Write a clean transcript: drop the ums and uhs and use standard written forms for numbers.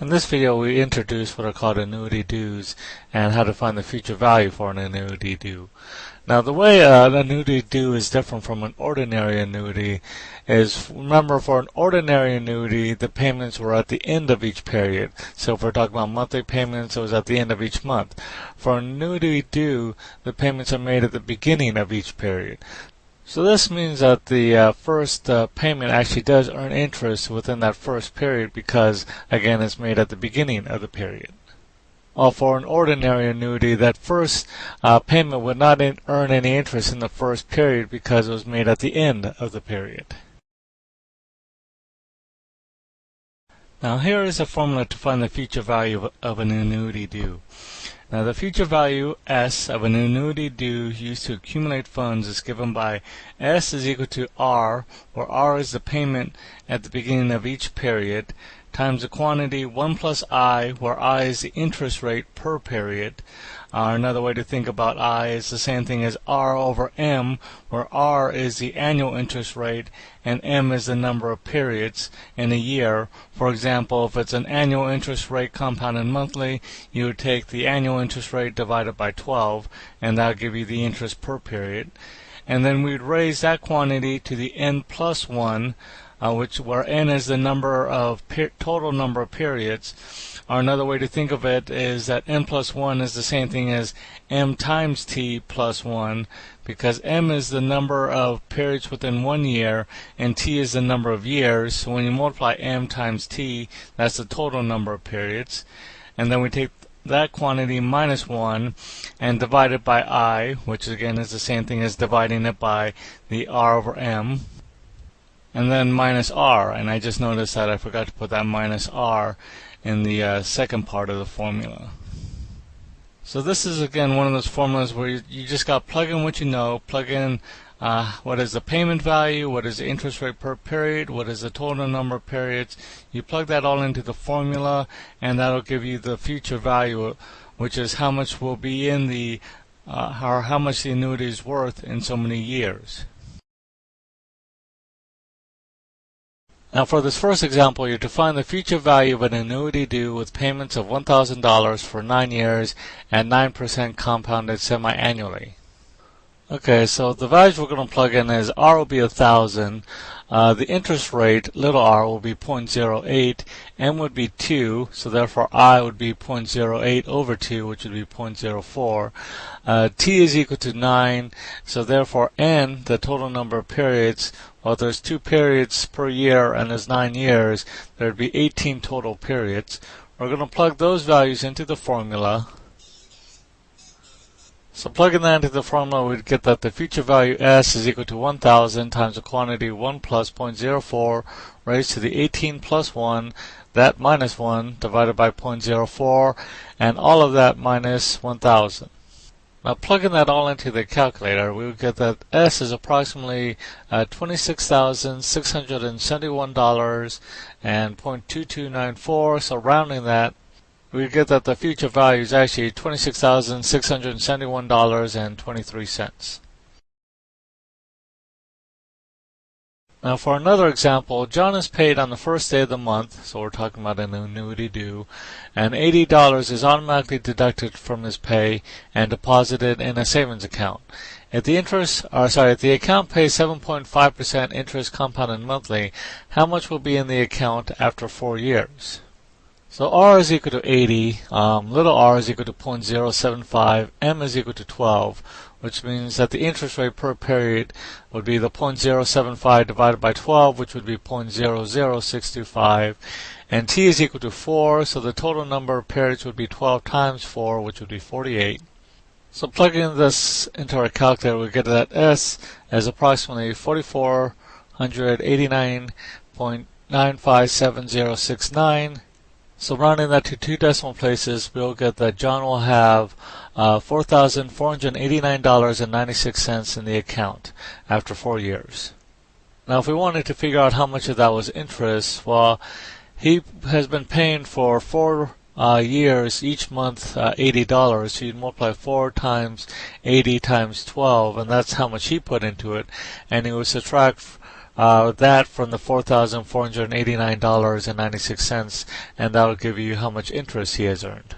In this video, we introduce what are called annuity dues and how to find the future value for an annuity due. Now, the way an annuity due is different from an ordinary annuity is, remember, for an ordinary annuity, the payments were at the end of each period. So if we're talking about monthly payments, it was at the end of each month. For an annuity due, the payments are made at the beginning of each period. So this means that the first payment actually does earn interest within that first period because, again, it's made at the beginning of the period. While for an ordinary annuity, that first payment would not earn any interest in the first period because it was made at the end of the period. Now here is a formula to find the future value of an annuity due. Now the future value S of an annuity due used to accumulate funds is given by S is equal to R, where R is the payment at the beginning of each period, times the quantity 1 plus I, where I is the interest rate per period. Another way to think about I is the same thing as R over M, where R is the annual interest rate and M is the number of periods in a year. For example, if it's an annual interest rate compounded monthly, you would take the annual interest rate divided by 12, and that would give you the interest per period. And then we'd raise that quantity to the N plus 1, where N is the number of total number of periods. Or another way to think of it is that N plus 1 is the same thing as M times T plus 1, because M is the number of periods within 1 year and T is the number of years. So when you multiply M times T, that's the total number of periods. And then we take that quantity minus 1 and divide it by I, which again is the same thing as dividing it by the R over M. And then minus R, and I just noticed that I forgot to put that minus R in the second part of the formula. So this is again one of those formulas where you just got to plug in what you know, plug in what is the payment value, what is the interest rate per period, what is the total number of periods. You plug that all into the formula and that'll give you the future value, which is how much will be in the or how much the annuity is worth in so many years. Now for this first example, you're to find the future value of an annuity due with payments of $1,000 for 9 years and 9% compounded semi-annually. Okay, so the values we're going to plug in is R will be 1,000, the interest rate, little r, will be 0.08, M would be 2, so therefore I would be 0.08 over 2, which would be 0.04. T is equal to 9, so therefore N, the total number of periods, well, there's 2 periods per year and there's 9 years, there would be 18 total periods. We're going to plug those values into the formula. So plugging that into the formula, we'd get that the future value S is equal to 1,000 times the quantity 1 plus 0.04 raised to the 18 plus 1, that minus 1 divided by 0.04, and all of that minus 1,000. Now plugging that all into the calculator, we would get that S is approximately $26,671 and 0.2294, so rounding that, we get that the future value is actually $26,671.23. Now for another example, John is paid on the first day of the month, so we're talking about an annuity due, and $80 is automatically deducted from his pay and deposited in a savings account. If the account pays 7.5% interest compounded monthly, how much will be in the account after 4 years? So R is equal to 80, little r is equal to 0.075, M is equal to 12, which means that the interest rate per period would be the 0.075 divided by 12, which would be 0.00625, and T is equal to 4, so the total number of periods would be 12 times 4, which would be 48. So plugging this into our calculator, we get that S as approximately 4,489.957069. So rounding that to 2 decimal places, we'll get that John will have $4,489.96 in the account after 4 years. Now if we wanted to figure out how much of that was interest, well, he has been paying for 4 years, each month $80, so you'd multiply 4 times 80 times 12, and that's how much he put into it, and he would subtract that from the $4,489.96, and that'll give you how much interest he has earned.